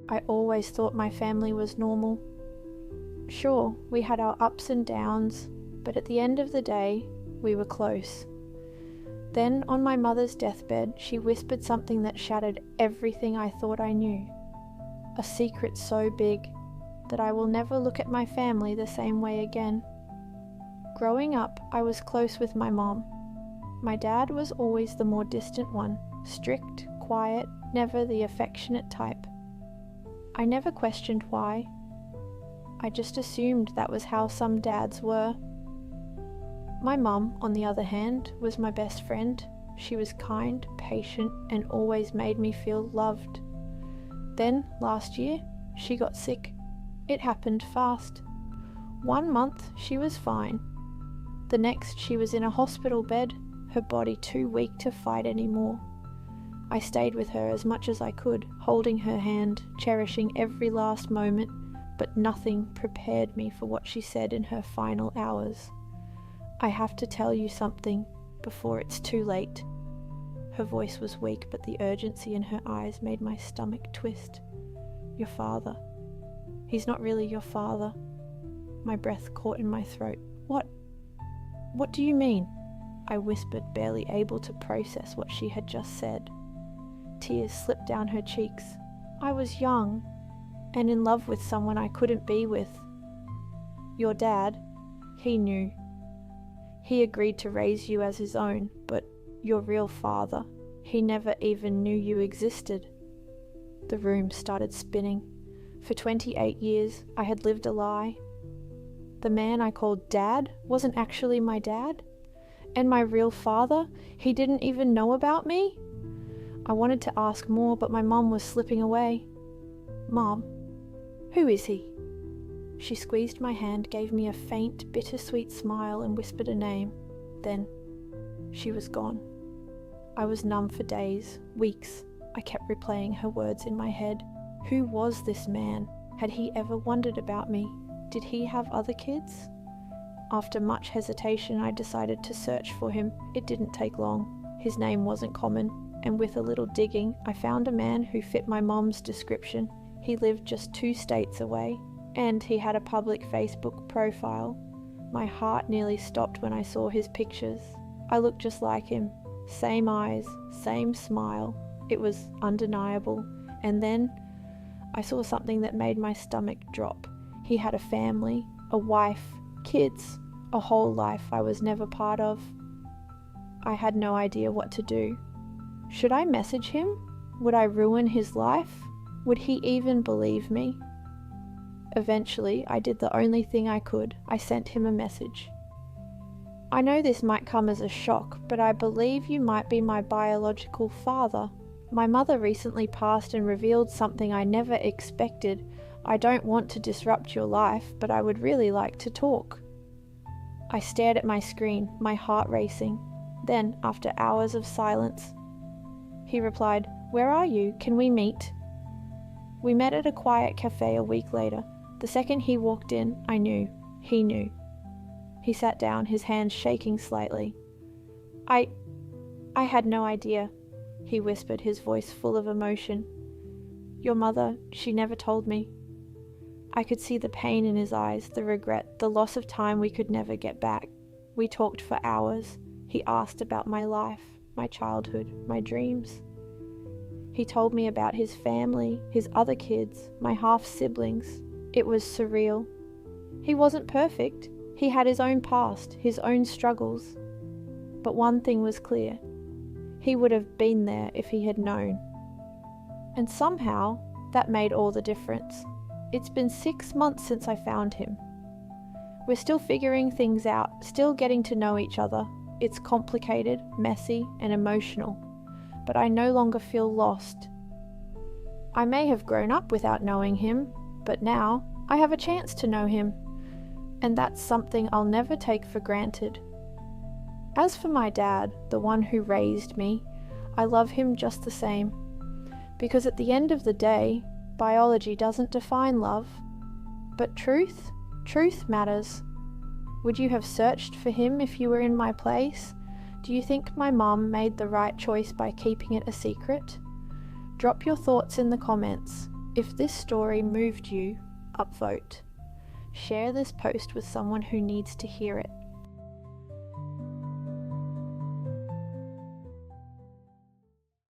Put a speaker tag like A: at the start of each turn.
A: I always thought my family was normal. Sure, we had our ups and downs, but at the end of the day, we were close. Then, on my mother's deathbed, she whispered something that shattered everything I thought I knew. A secret so big that I will never look at my family the same way again. Growing up, I was close with my mom. My dad was always the more distant one, strict, quiet, never the affectionate type. I never questioned why. I just assumed that was how some dads were. My mum, on the other hand, was my best friend. She was kind, patient, and always made me feel loved. Then, last year, she got sick. It happened fast. 1 month, she was fine. The next, she was in a hospital bed, her body too weak to fight anymore. I stayed with her as much as I could, holding her hand, cherishing every last moment, but nothing prepared me for what she said in her final hours. I have to tell you something before it's too late. Her voice was weak, but the urgency in her eyes made my stomach twist. Your father. He's not really your father. My breath caught in my throat. What do you mean? I whispered, barely able to process what she had just said. Tears slipped down her cheeks. I was young, and in love with someone I couldn't be with. Your dad, he knew. He agreed to raise you as his own, but your real father, he never even knew you existed. The room started spinning. For 28 years, I had lived a lie. The man I called Dad wasn't actually my dad, and my real father, he didn't even know about me. I wanted to ask more, but my mum was slipping away. Mom, who is he? She squeezed my hand, gave me a faint, bittersweet smile, and whispered a name. Then, she was gone. I was numb for days, weeks. I kept replaying her words in my head. Who was this man? Had he ever wondered about me? Did he have other kids? After much hesitation, I decided to search for him. It didn't take long. His name wasn't common, and with a little digging, I found a man who fit my mom's description. He lived just 2 states away, and he had a public Facebook profile. My heart nearly stopped when I saw his pictures. I looked just like him. Same eyes, same smile. It was undeniable. And then I saw something that made my stomach drop. He had a family, a wife, kids, a whole life I was never part of. I had no idea what to do. Should I message him? Would I ruin his life? Would he even believe me? Eventually, I did the only thing I could. I sent him a message. I know this might come as a shock, but I believe you might be my biological father. My mother recently passed and revealed something I never expected. I don't want to disrupt your life, but I would really like to talk. I stared at my screen, my heart racing. Then, after hours of silence, he replied, "Where are you? Can we meet?" We met at a quiet cafe a week later. The second he walked in, I knew. He knew. He sat down, his hands shaking slightly. I had no idea," he whispered, his voice full of emotion. "Your mother, she never told me." I could see the pain in his eyes, the regret, the loss of time we could never get back. We talked for hours. He asked about my life, my childhood, my dreams. He told me about his family, his other kids, my half-siblings. It was surreal. He wasn't perfect. He had his own past, his own struggles. But one thing was clear. He would have been there if he had known. And somehow, that made all the difference. It's been 6 months since I found him. We're still figuring things out, still getting to know each other. It's complicated, messy, and emotional. But I no longer feel lost. I may have grown up without knowing him, but now I have a chance to know him. And that's something I'll never take for granted. As for my dad, the one who raised me, I love him just the same. Because at the end of the day, biology doesn't define love. But truth matters. Would you have searched for him if you were in my place? Do you think my mum made the right choice by keeping it a secret? Drop your thoughts in the comments. If this story moved you, upvote. Share this post with someone who needs to hear it.